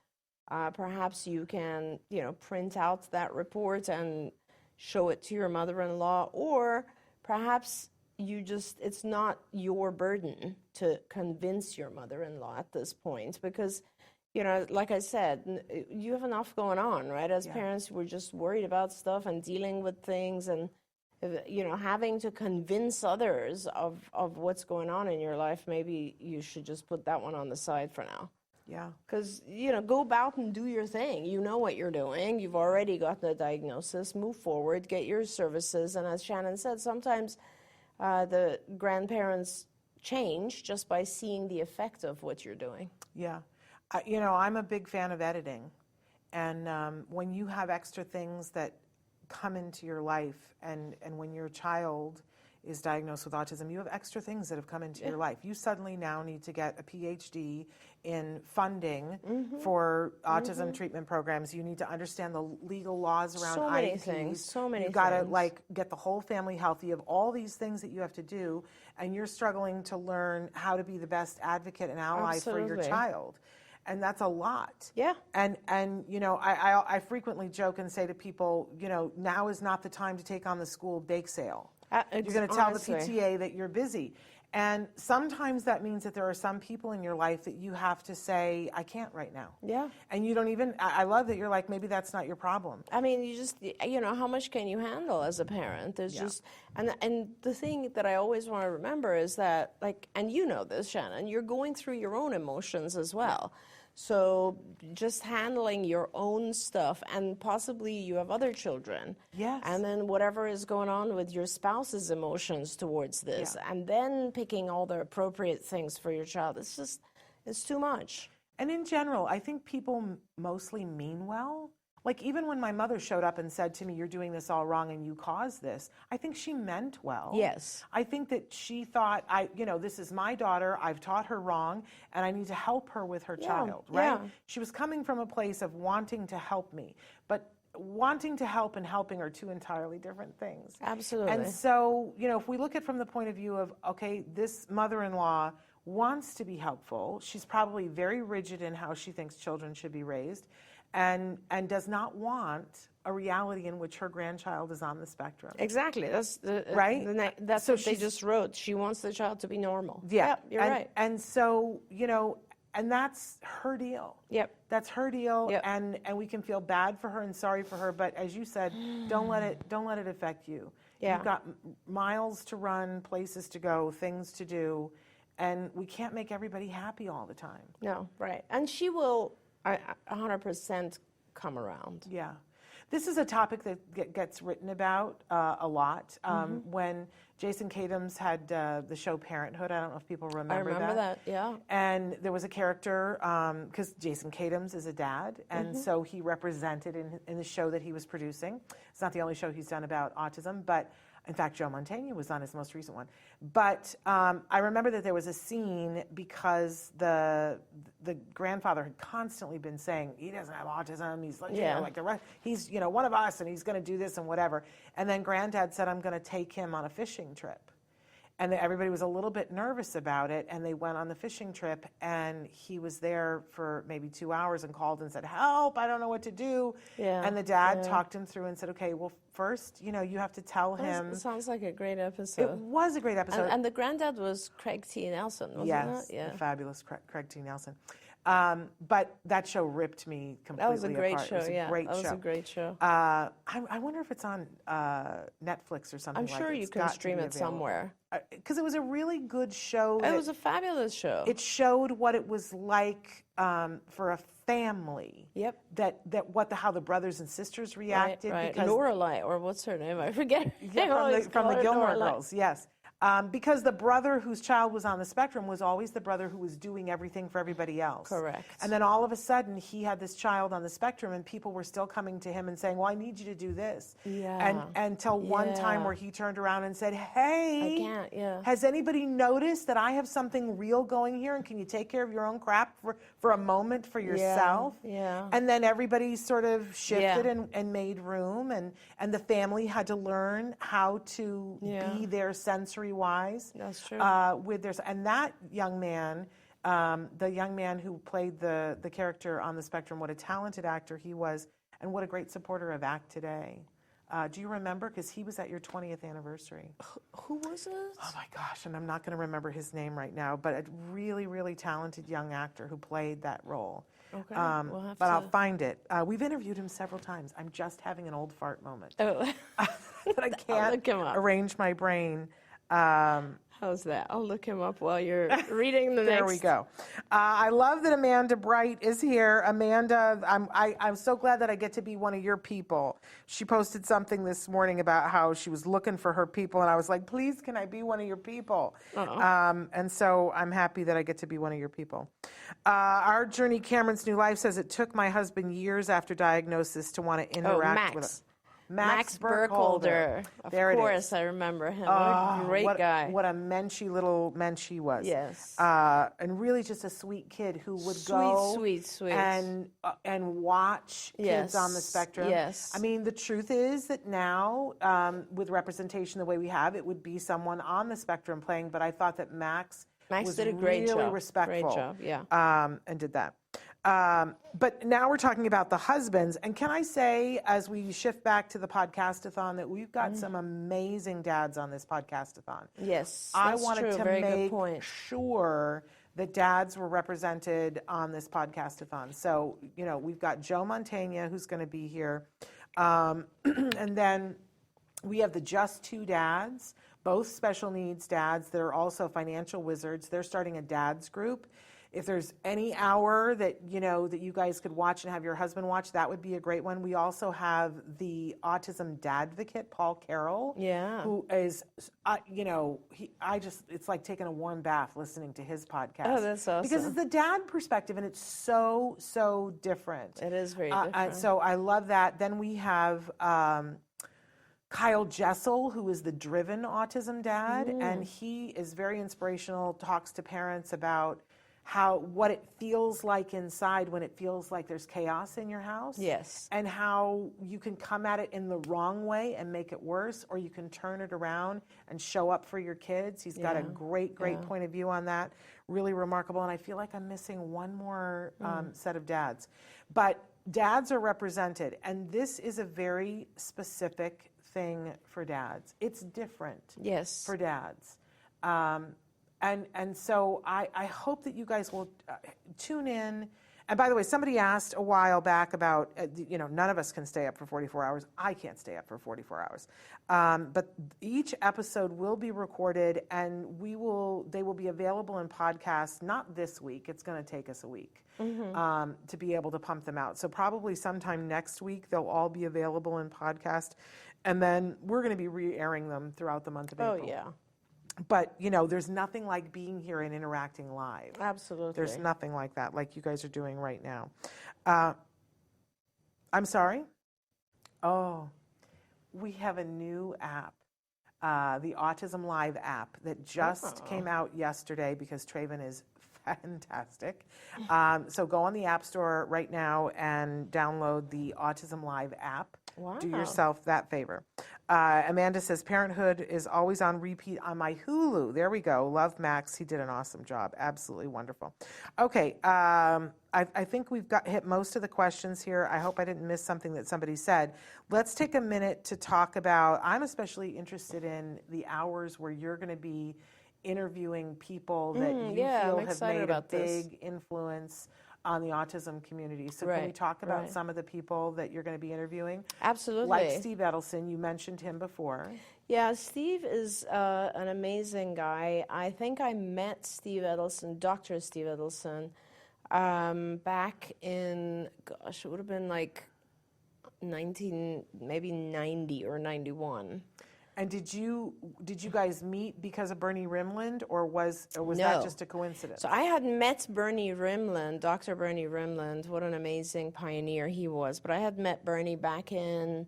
Perhaps you can, print out that report and show it to your mother-in-law, or perhaps it's not your burden to convince your mother-in-law at this point, because, like I said, you have enough going on, right? As parents, we're just worried about stuff and dealing with things and, having to convince others of what's going on in your life. Maybe you should just put that one on the side for now. Yeah. Because, go about and do your thing. You know what you're doing. You've already got the diagnosis. Move forward, get your services. And as Shannon said, sometimes the grandparents change just by seeing the effect of what you're doing. Yeah. I'm a big fan of editing. And when you have extra things that come into your life, and when your child is diagnosed with autism, you have extra things that have come into your life. You suddenly now need to get a PhD in funding for autism treatment programs. You need to understand the legal laws around IEPs. So many things. You've got to get the whole family healthy. You have all these things that you have to do, and you're struggling to learn how to be the best advocate and ally for your child. And that's a lot. Yeah. And I frequently joke and say to people, now is not the time to take on the school bake sale. You're going to tell the PTA that you're busy. And sometimes that means that there are some people in your life that you have to say, I can't right now. Yeah. And you don't even, I love that you're like, maybe that's not your problem. I mean, you just, how much can you handle as a parent? There's just, and the thing that I always want to remember is that, and you know this, Shannon, you're going through your own emotions as well. So just handling your own stuff, and possibly you have other children. Yes. And then whatever is going on with your spouse's emotions towards this, and then picking all the appropriate things for your child. It's too much. And in general, I think people mostly mean well. Like, even when my mother showed up and said to me, you're doing this all wrong and you caused this, I think she meant well. Yes. I think that she thought, this is my daughter, I've taught her wrong, and I need to help her with her child, right? Yeah. She was coming from a place of wanting to help me. But wanting to help and helping are two entirely different things. Absolutely. And so, if we look at it from the point of view of, okay, this mother-in-law wants to be helpful. She's probably very rigid in how she thinks children should be raised. And does not want a reality in which her grandchild is on the spectrum. Exactly. That's right. That's what they just wrote. She wants the child to be normal. Yeah, yep, you're right. And so and that's her deal. Yep. That's her deal. Yep. And we can feel bad for her and sorry for her. But as you said, don't let it affect you. Yeah. You've got miles to run, places to go, things to do, and we can't make everybody happy all the time. No, right. And she will 100% come around. Yeah. This is a topic that gets written about a lot. When Jason Katims had the show Parenthood, I don't know if people remember that. I remember that, yeah. And there was a character, because Jason Katims is a dad, and so he represented in the show that he was producing. It's not the only show he's done about autism, but In fact, Joe Mantegna was on his most recent one. But I remember that there was a scene because the grandfather had constantly been saying, he doesn't have autism, he's like, like the rest, he's one of us and he's going to do this and whatever. And then Granddad said, I'm going to take him on a fishing trip. And everybody was a little bit nervous about it, and they went on the fishing trip, and he was there for maybe 2 hours and called and said, help, I don't know what to do. And the dad talked him through and said, okay, well, first, you have to tell him. It sounds like a great episode. It was a great episode. And the granddad was Craig T. Nelson, wasn't it? The fabulous Craig T. Nelson. But that show ripped me completely apart. That was a great show, It was a great show. That was a great show. I wonder if it's on Netflix or something I'm like sure it. you It's can got to stream be it available. somewhere. Because it was a really good show. It was a fabulous show. It showed what it was like for a family. Yep. How the brothers and sisters reacted. Right. Because Lorelai, or what's her name? I forget. from the Gilmore Girls, yes. Because the brother whose child was on the spectrum was always the brother who was doing everything for everybody else. Correct. And then all of a sudden, he had this child on the spectrum, and people were still coming to him and saying, well, I need you to do this. Yeah. And until one time where he turned around and said, hey, I can't, has anybody noticed that I have something real going here, and can you take care of your own crap for a moment for yourself? Yeah. And then everybody sort of shifted and made room, and the family had to learn how to be their sensory wise. That's true. And that young man, the young man who played the character on the spectrum, what a talented actor he was, and what a great supporter of ACT Today. Do you remember? Because he was at your 20th anniversary. Who was it? Oh my gosh, and I'm not going to remember his name right now, but a really, really talented young actor who played that role. Okay, I'll find it. We've interviewed him several times. I'm just having an old fart moment. Oh. But I can't arrange my brain. How's that? I'll look him up while you're reading the next. There we go. I love that Amanda Bright is here. Amanda, I'm so glad that I get to be one of your people. She posted something this morning about how she was looking for her people, and I was like, please, can I be one of your people? And so I'm happy that I get to be one of your people. Our Journey Cameron's New Life says, it took my husband years after diagnosis to want to interact with us. Max Burkholder. Of course, I remember him. What a great guy. What a menschy little mensch he was. Yes. And really just a sweet kid who would go sweet. and watch kids on the spectrum. Yes. I mean, the truth is that now, with representation the way we have, it would be someone on the spectrum playing, but I thought that Max was did a great really job. respectful. Great job, yeah. And did that. But now we're talking about the husbands. And can I say, as we shift back to the podcast-a-thon, that we've got some amazing dads on this podcast-a-thon. Yes, I that's wanted true. to Very make good point. sure that dads were represented on this podcast-a-thon. So, we've got Joe Mantegna, who's going to be here. And then we have the Just Two Dads, both special needs dads that are also financial wizards. They're starting a dads group. If there's any hour that you guys could watch and have your husband watch, that would be a great one. We also have the Autism Dadvocate, Paul Carroll, who is, it's like taking a warm bath listening to his podcast. Oh, that's awesome. Because it's the dad perspective, and it's so, so different. It is very different. So I love that. Then we have Kyle Jessel, who is the driven autism dad, and he is very inspirational, talks to parents about what it feels like inside when it feels like there's chaos in your house. Yes. And how you can come at it in the wrong way and make it worse, or you can turn it around and show up for your kids. He's got a great point of view on that. Really remarkable. And I feel like I'm missing one more set of dads. But dads are represented, and this is a very specific thing for dads. It's different for dads. And so I hope that you guys will tune in. And by the way, somebody asked a while back about, none of us can stay up for 44 hours. I can't stay up for 44 hours. But each episode will be recorded, and they will be available in podcasts, not this week. It's going to take us a week to be able to pump them out. So probably sometime next week, they'll all be available in podcast. And then we're going to be re-airing them throughout the month of April. Oh, yeah. But, there's nothing like being here and interacting live. Absolutely. There's nothing like that, like you guys are doing right now. I'm sorry? Oh, we have a new app. the Autism Live app that just came out yesterday because Traven is fantastic. So go on the App Store right now and download the Autism Live app. Wow. Do yourself that favor. Amanda says, Parenthood is always on repeat on my Hulu. There we go. Love Max. He did an awesome job. Absolutely wonderful. Okay. I think we've hit most of the questions here. I hope I didn't miss something that somebody said. Let's take a minute to talk about, I'm especially interested in the hours where you're going to be interviewing people that you feel have made a big influence on the autism community. So can we talk about some of the people that you're going to be interviewing? Absolutely. Like Steve Edelson, you mentioned him before. Yeah, Steve is an amazing guy. I think I met Steve Edelson, Dr. Steve Edelson, back in, gosh, it would have been like maybe 90 or 91. And did you guys meet because of Bernie Rimland, or was that just a coincidence? So I had met Bernie Rimland, Dr. Bernie Rimland. What an amazing pioneer he was. But I had met Bernie back in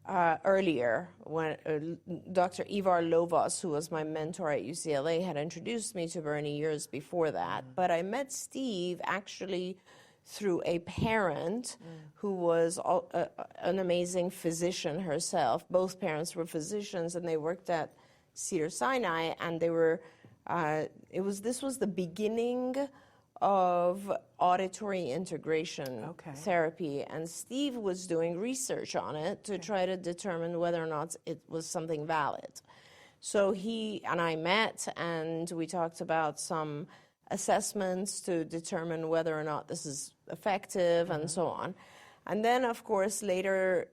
earlier when Dr. Ivar Lovas, who was my mentor at UCLA, had introduced me to Bernie years before that. But I met Steve actually through a parent who was an amazing physician herself. Both parents were physicians, and they worked at Cedars-Sinai, and they were. This was the beginning of auditory integration therapy, and Steve was doing research on it to try to determine whether or not it was something valid. So he and I met, and we talked about some assessments to determine whether or not this is effective and so on. And then, of course, later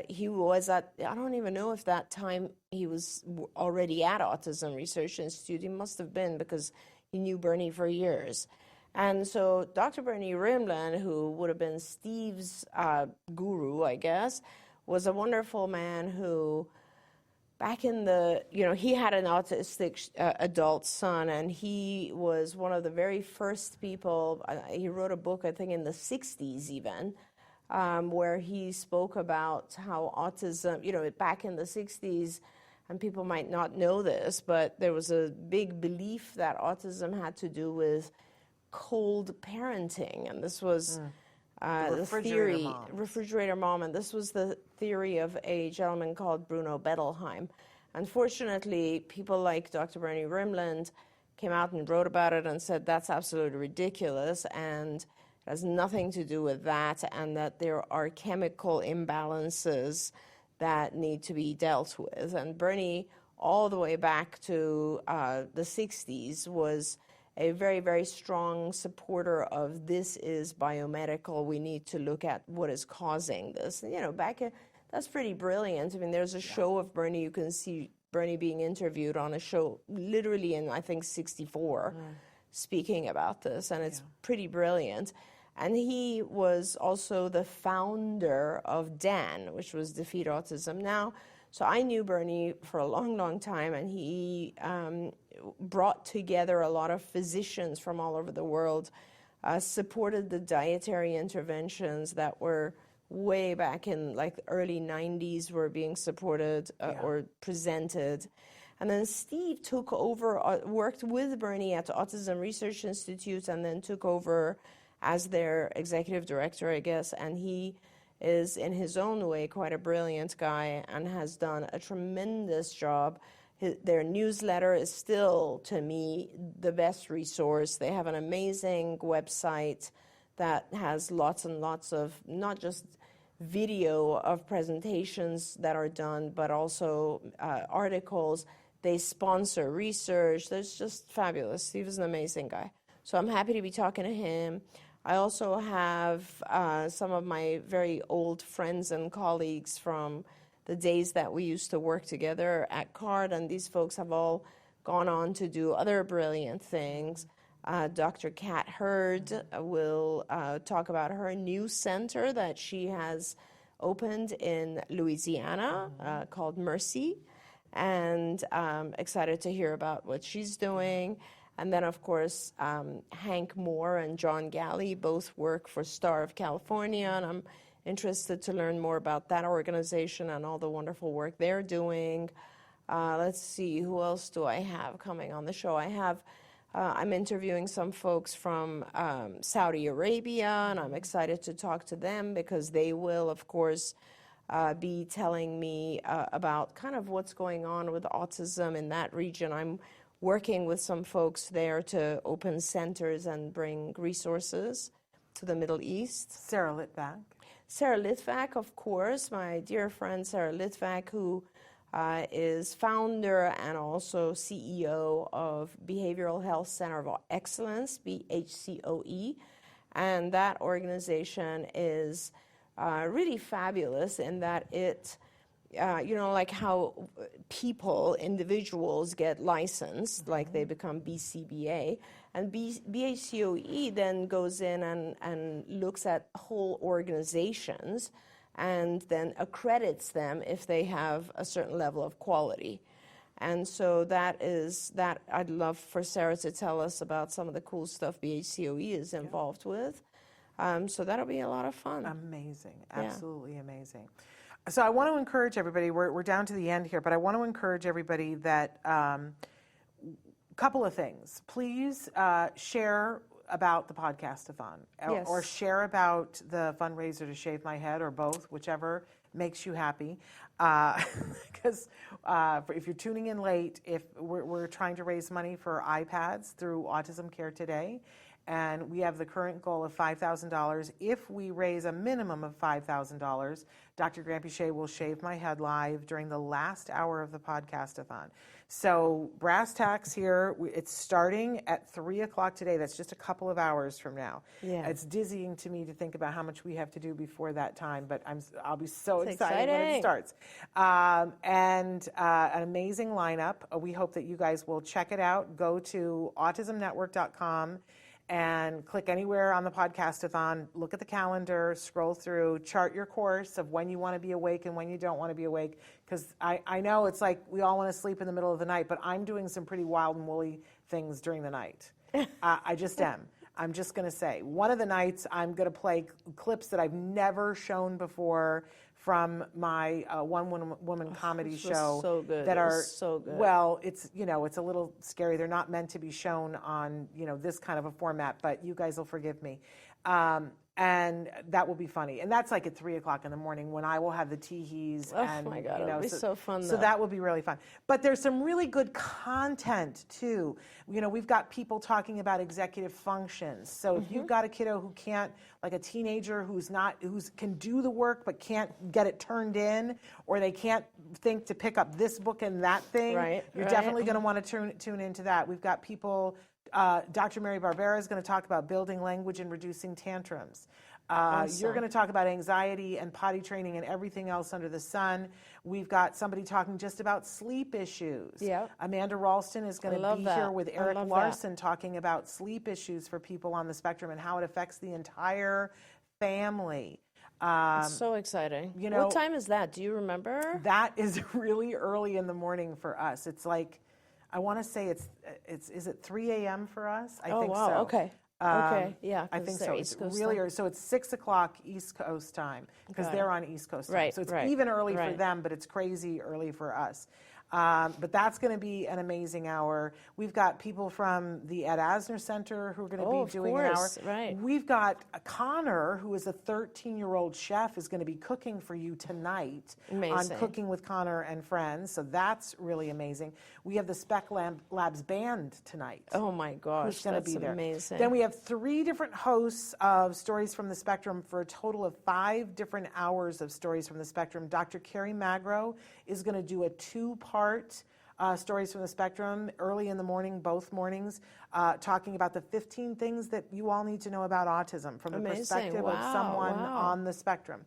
he was at, I don't even know if that time he was already at Autism Research Institute. He must have been, because he knew Bernie for years. And so Dr. Bernie Rimland, who would have been Steve's guru, I guess, was a wonderful man who, back in the, he had an autistic adult son, and he was one of the very first people. He wrote a book, I think, in the 60s even, where he spoke about how autism, back in the 60s, and people might not know this, but there was a big belief that autism had to do with cold parenting, and this was the theory, refrigerator mom, and this was the theory of a gentleman called Bruno Bettelheim. Unfortunately, people like Dr. Bernie Rimland came out and wrote about it and said that's absolutely ridiculous, and it has nothing to do with that, and that there are chemical imbalances that need to be dealt with. And Bernie, all the way back to the 60s, was a very, very strong supporter of this is biomedical. We need to look at what is causing this. That's pretty brilliant. I mean, there's a show of Bernie. You can see Bernie being interviewed on a show literally in, I think, 64, speaking about this, and it's pretty brilliant. And he was also the founder of DAN, which was Defeat Autism Now. So I knew Bernie for a long, long time, and he brought together a lot of physicians from all over the world, supported the dietary interventions that were way back in like the early 90s were being supported or presented. And then Steve took over, worked with Bernie at the Autism Research Institute, and then took over as their executive director, I guess, and he is in his own way quite a brilliant guy and has done a tremendous job. Their newsletter is still, to me, the best resource. They have an amazing website that has lots and lots of, not just video of presentations that are done, but also articles. They sponsor research. That's just fabulous. Steve is an amazing guy. So I'm happy to be talking to him. I also have some of my very old friends and colleagues from the days that we used to work together at CARD, and these folks have all gone on to do other brilliant things. Dr. Kat Hurd will talk about her new center that she has opened in Louisiana called Mercy, and I'm excited to hear about what she's doing. And then, of course, Hank Moore and John Galley both work for Star of California, and I'm interested to learn more about that organization and all the wonderful work they're doing. Let's see, who else do I have coming on the show? I'm interviewing some folks from Saudi Arabia, and I'm excited to talk to them because they will, of course, be telling me about kind of what's going on with autism in that region. I'm working with some folks there to open centers and bring resources to the Middle East. Sarah Litvak. Sarah Litvak, of course, my dear friend Sarah Litvak, who is founder and also CEO of Behavioral Health Center of Excellence, BHCOE, and that organization is really fabulous in that it, like how individuals get licensed, like they become BCBA, and BHCOE then goes in and looks at whole organizations and then accredits them if they have a certain level of quality. And so that I'd love for Sarah to tell us about some of the cool stuff BHCOE is involved with. So that'll be a lot of fun. Amazing. Absolutely amazing. So I want to encourage everybody, we're down to the end here, but I want to encourage everybody that couple of things. Please share about the podcast-a-thon or share about the fundraiser to shave my head, or both, whichever makes you happy. Because if you're tuning in late, if we're trying to raise money for iPads through Autism Care Today, and we have the current goal of $5,000. If we raise a minimum of $5,000, Dr. Granpeesheh will shave my head live during the last hour of the podcast-a-thon. So brass tacks here, it's starting at 3 o'clock today. That's just a couple of hours from now. Yeah. It's dizzying to me to think about how much we have to do before that time, but I'll be so excited when it starts. And an amazing lineup. We hope that you guys will check it out. Go to autismnetwork.com and click anywhere on the podcast-a-thon, look at the calendar, scroll through, chart your course of when you want to be awake and when you don't want to be awake. Because I know it's like we all want to sleep in the middle of the night, but I'm doing some pretty wild and woolly things during the night. I just am. I'm just going to say. One of the nights I'm going to play clips that I've never shown before from my one-woman comedy show. So good. That are so good. Well, it's it's a little scary. They're not meant to be shown on this kind of a format, but you guys will forgive me. And that will be funny. And that's like at 3 o'clock in the morning when I will have the teehees. Oh my God, it'll be so fun. So that will be really fun. But there's some really good content too. We've got people talking about executive functions. So if you've got a kiddo who can't, like a teenager who can do the work but can't get it turned in, or they can't think to pick up this book and that thing, you're definitely going to want to tune into that. We've got people. Dr. Mary Barbera is going to talk about building language and reducing tantrums. Awesome. You're going to talk about anxiety and potty training and everything else under the sun. We've got somebody talking just about sleep issues. Yep. Amanda Ralston is going to be here with Eric Larson talking about sleep issues for people on the spectrum and how it affects the entire family. It's so exciting. What time is that? Do you remember? That is really early in the morning for us. It's like, I want to say is it 3 a.m. for us? I think so. Okay. Okay, yeah. I think so. It's really early. So it's 6 o'clock East Coast time because they're on East Coast time. Right, so it's even early for them, but it's crazy early for us. But that's going to be an amazing hour. We've got people from the Ed Asner Center who are going to be doing an hour. Right. We've got Connor, who is a 13-year-old chef, is going to be cooking for you tonight on Cooking with Connor and Friends. So that's really amazing. We have the Spec Labs Band tonight. Oh my gosh, who's going to be there. Amazing. Then we have 3 different hosts of Stories from the Spectrum for a total of 5 different hours of Stories from the Spectrum. Dr. Carrie Magro is going to do a 2-part Stories from the Spectrum early in the morning, both mornings, talking about the 15 things that you all need to know about autism from the perspective of someone on the spectrum.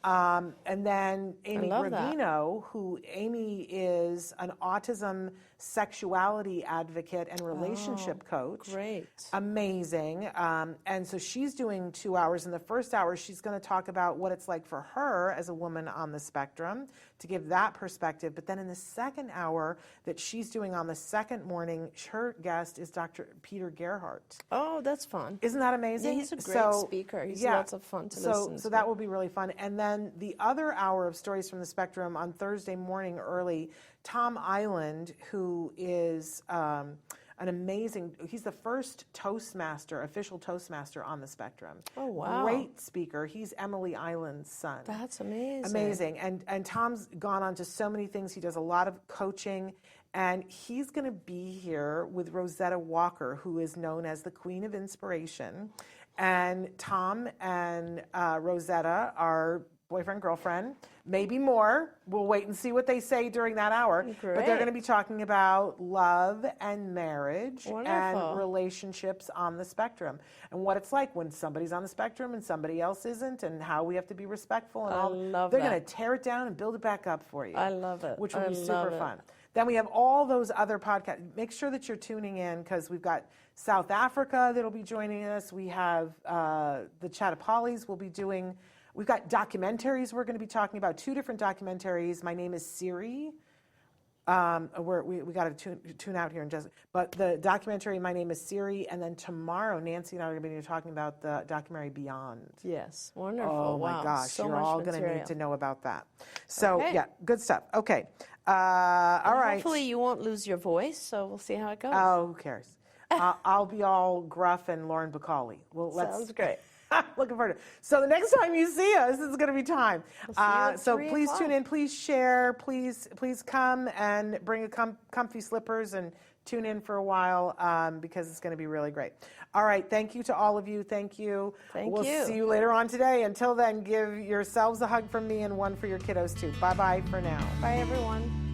And then Amy Gravino, Amy is an autism sexuality advocate and relationship coach. Great. Amazing. And so she's doing 2 hours. In the first hour, she's going to talk about what it's like for her as a woman on the spectrum, to give that perspective. But then in the second hour, that she's doing on the second morning. Her guest is Dr. Peter Gerhardt. Oh, that's fun. Isn't that amazing? Yeah, he's a great speaker. He's lots of fun to listen to. So that will be really fun. And then the other hour of Stories from the Spectrum on Thursday morning early, Tom Island, who is an amazing, he's the first Toastmaster, official Toastmaster on the Spectrum. Oh, wow. Great speaker. He's Emily Island's son. That's amazing. Amazing. And Tom's gone on to so many things. He does a lot of coaching, and he's going to be here with Rosetta Walker, who is known as the Queen of Inspiration. And Tom and Rosetta are boyfriend, girlfriend, maybe more. We'll wait and see what they say during that hour. Great. But they're going to be talking about love and marriage Wonderful. and relationships on the spectrum and what it's like when somebody's on the spectrum and somebody else isn't, and how we have to be respectful and all. Love They're that. going to tear it down and build it back up for you. I love it. Which will be I super love it. fun. Then we have all those other podcasts. Make sure that you're tuning in, because we've got South Africa that'll be joining us. We have the Chattapolis will be doing. We've got documentaries we're going to be talking about, 2 different documentaries. My Name is Siri. We got to tune out here in just. But the documentary, My Name is Siri, and then tomorrow, Nancy and I are going to be talking about the documentary Beyond. Yes, wonderful. Oh my wow. gosh, so you're much all going to material. need to know about that. So Okay. yeah, good stuff. Okay, all right. Hopefully you won't lose your voice, so we'll see how it goes. Oh, who cares? I'll be all gruff and Lauren Bacall. Well, Sounds great. Looking forward to it. So the next time you see us, it's going to be time. We'll see you at So 3 please o'clock. tune in, please share, please come and bring a comfy slippers and tune in for a while, because it's going to be really great. All right, thank you to all of you. Thank you. Thank we'll you. see you later on today. Until then, give yourselves a hug from me and one for your kiddos too. Bye-bye for now. Bye, everyone.